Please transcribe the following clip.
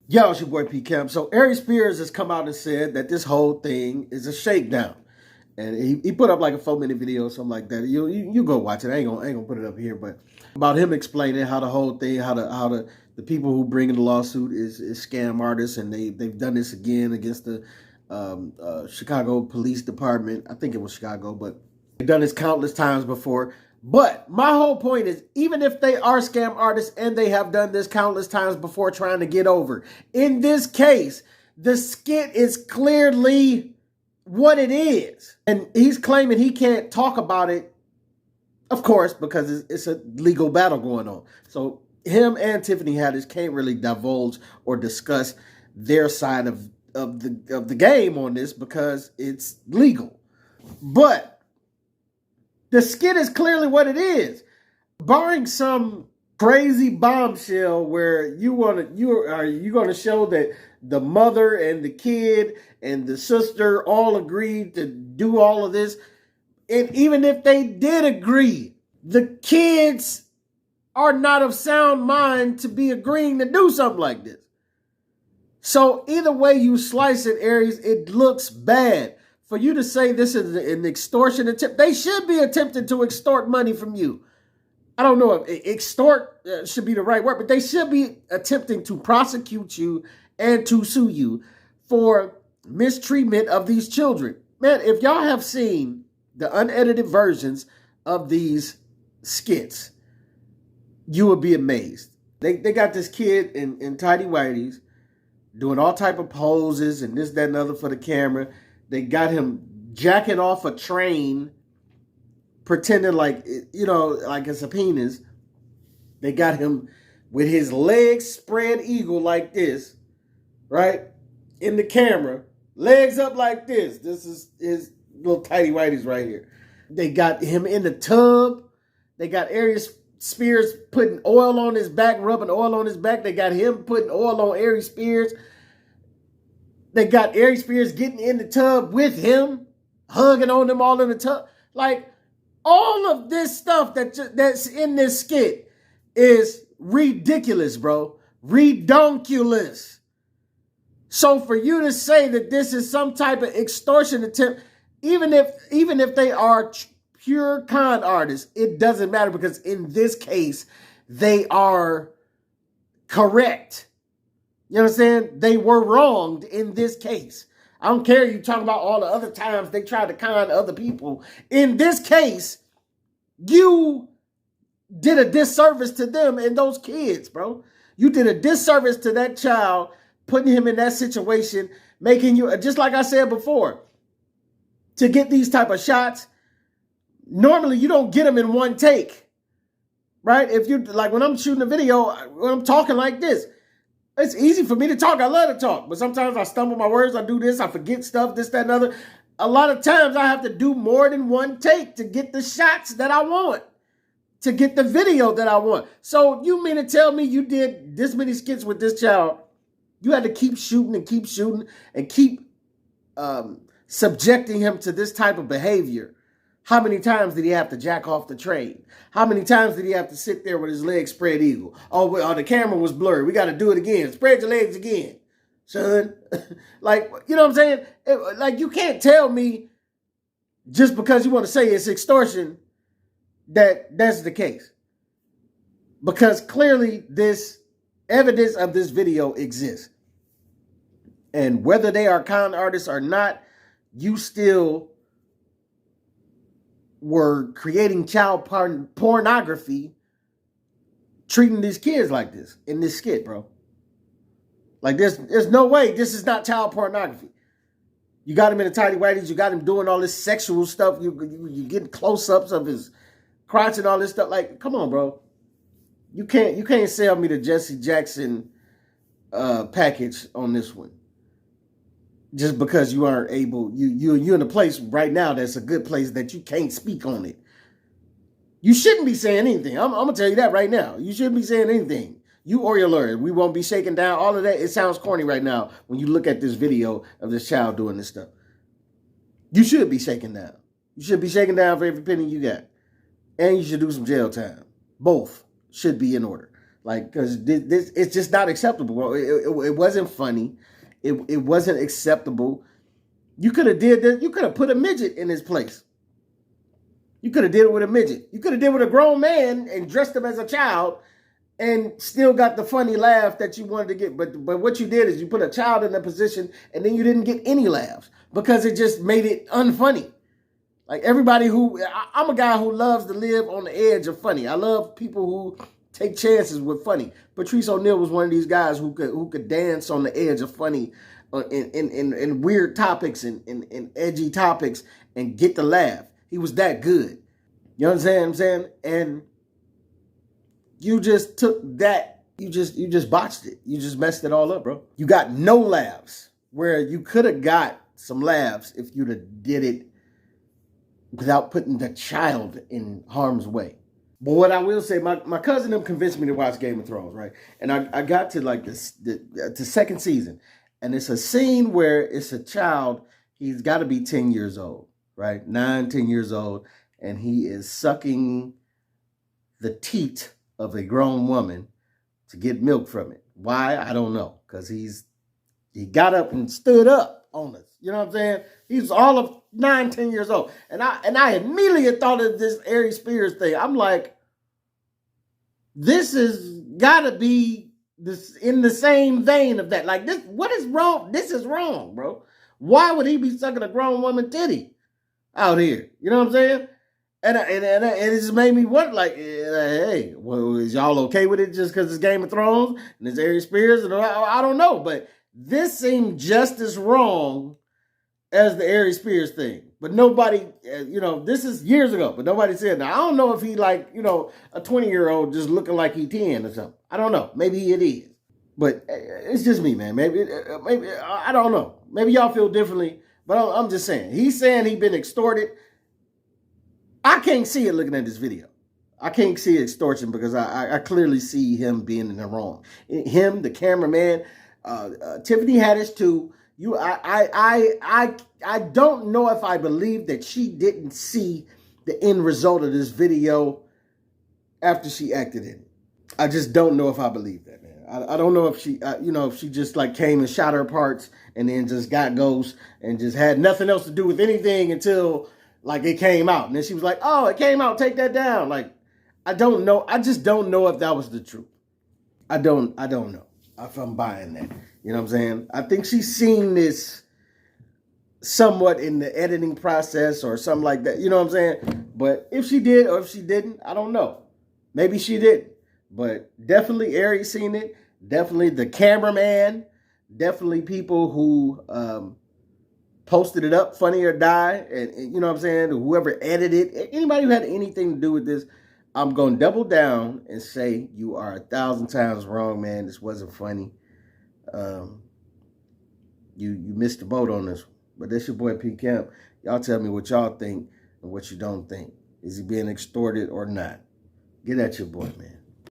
Yo, it's your boy P Camp. So Aries Spears has come out and said that this whole thing is a shakedown. And he put up like a 4-minute video or something like that. You go watch it. I ain't gonna put it up here, but about him explaining how the whole thing, how the people who bring in the lawsuit is scam artists, and they've done this again against the Chicago Police Department. I think it was Chicago, but they've done this countless times before. But my whole point is, even if they are scam artists and they have done this countless times before trying to get over, in this case, the skit is clearly what it is. And he's claiming he can't talk about it, of course, because it's a legal battle going on. So him and Tiffany Haddish can't really divulge or discuss their side of the game on this because it's legal. But the skit is clearly what it is. Barring some crazy bombshell where you're gonna show that the mother and the kid and the sister all agreed to do all of this. And even if they did agree, the kids are not of sound mind to be agreeing to do something like this. So either way you slice it, Aries, it looks bad. For you to say this is an extortion attempt, they should be attempting to extort money from you. I don't know if extort should be the right word, but they should be attempting to prosecute you and to sue you for mistreatment of these children. Man, if y'all have seen the unedited versions of these skits, you would be amazed. They got this kid in tidy whities doing all type of poses and this, that, and other for the camera. They got him jacking off a train, pretending like, like it's a penis. They got him with his legs spread eagle like this, right? In the camera, legs up like this. This is his little tidy whities right here. They got him in the tub. They got Aries Spears putting oil on his back, rubbing oil on his back. They got him putting oil on Aries Spears. They got Aries Spears getting in the tub with him, hugging on them all in the tub. Like, all of this stuff that's in this skit is ridiculous, bro. Redonkulous. So for you to say that this is some type of extortion attempt, even if they are pure con artists, it doesn't matter, because in this case, they are correct. You understand? They were wronged in this case. I don't care you talking about all the other times they tried to con other people. In this case, you did a disservice to them and those kids, bro. You did a disservice to that child, putting him in that situation, making you, just like I said before, to get these type of shots, normally you don't get them in one take, right? If you, like when I'm shooting a video, when I'm talking like this, it's easy for me to talk. I love to talk, but sometimes I stumble my words. I do this. I forget stuff, this, that, and other. A lot of times I have to do more than one take to get the shots that I want, to get the video that I want. So you mean to tell me you did this many skits with this child? You had to keep shooting and keep subjecting him to this type of behavior. How many times did he have to jack off the train? How many times did he have to sit there with his legs spread eagle? Oh, well, the camera was blurred. We got to do it again. Spread your legs again, son. Like, you know what I'm saying? Like, you can't tell me just because you want to say it's extortion that that's the case. Because clearly this evidence of this video exists. And whether they are con artists or not, you still were creating child pornography, treating these kids like this in this skit, bro. Like, there's no way this is not child pornography. You got him in the tidy whities. You got him doing all this sexual stuff. You getting close-ups of his crotch and all this stuff. Like, come on, bro. You can't sell me the Jesse Jackson package on this one. Just because you aren't able, you're in a place right now that's a good place that you can't speak on it. You shouldn't be saying anything. I'm going to tell you that right now. You shouldn't be saying anything. You or your lawyer. We won't be shaking down. All of that, it sounds corny right now when you look at this video of this child doing this stuff. You should be shaking down. You should be shaking down for every penny you got. And you should do some jail time. Both should be in order. Like, because this it's just not acceptable. It wasn't funny. It wasn't acceptable. You could have did this. You could have put a midget in his place. You could have did it with a midget. You could have did it with a grown man and dressed him as a child and still got the funny laugh that you wanted to get. But what you did is you put a child in that position and then you didn't get any laughs because it just made it unfunny. Like everybody I'm a guy who loves to live on the edge of funny. I love people who take chances with funny. Patrice O'Neal was one of these guys who could dance on the edge of funny in weird topics and edgy topics and get the laugh. He was that good. You understand what I'm saying? And you just took that, you just botched it. You just messed it all up, bro. You got no laughs where you could have got some laughs if you'd have did it without putting the child in harm's way. But what I will say, my cousin them convinced me to watch Game of Thrones, right? And I got to like the second season, and it's a scene where it's a child. He's got to be 10 years old, right? 9, 10 years old, and he is sucking the teat of a grown woman to get milk from it. Why? I don't know. Because he got up and stood up on us. You know what I'm saying? He's all of 9, 10 years old. And I immediately thought of this Aries Spears thing. I'm like, this has got to be this in the same vein of that. Like, this, what is wrong? This is wrong, bro. Why would he be sucking a grown woman titty out here? You know what I'm saying? And it just made me wonder, like, hey, well, is y'all okay with it just because it's Game of Thrones and it's Aries Spears? And I don't know, but this seemed just as wrong as the Aries Spears thing. But nobody, this is years ago, but nobody said, now, I don't know if he like, a 20-year-old just looking like he 10 or something. I don't know. Maybe it is. But it's just me, man. Maybe I don't know. Maybe y'all feel differently, but I'm just saying. He's saying he's been extorted. I can't see it looking at this video. I can't see extortion because I clearly see him being in the wrong. Him, the cameraman, Tiffany Haddish too. I don't know if I believe that she didn't see the end result of this video after she acted in it. I just don't know if I believe that, man. I don't know if she, if she just like came and shot her parts and then just got ghost and just had nothing else to do with anything until like it came out. And then she was like, oh, it came out, take that down. Like, I don't know. I just don't know if that was the truth. I don't know if I'm buying that. You know what I'm saying? I think she's seen this somewhat in the editing process or something like that. You know what I'm saying? But if she did or if she didn't, I don't know. Maybe she didn't. But definitely Aries seen it. Definitely the cameraman. Definitely people who posted it up, Funny or Die. And you know what I'm saying? Whoever edited it. Anybody who had anything to do with this, I'm going to double down and say you are 1,000 times wrong, man. This wasn't funny. You missed the boat on this one. But that's your boy P. Camp. Y'all tell me what y'all think and what you don't think. Is he being extorted or not? Get at your boy, man.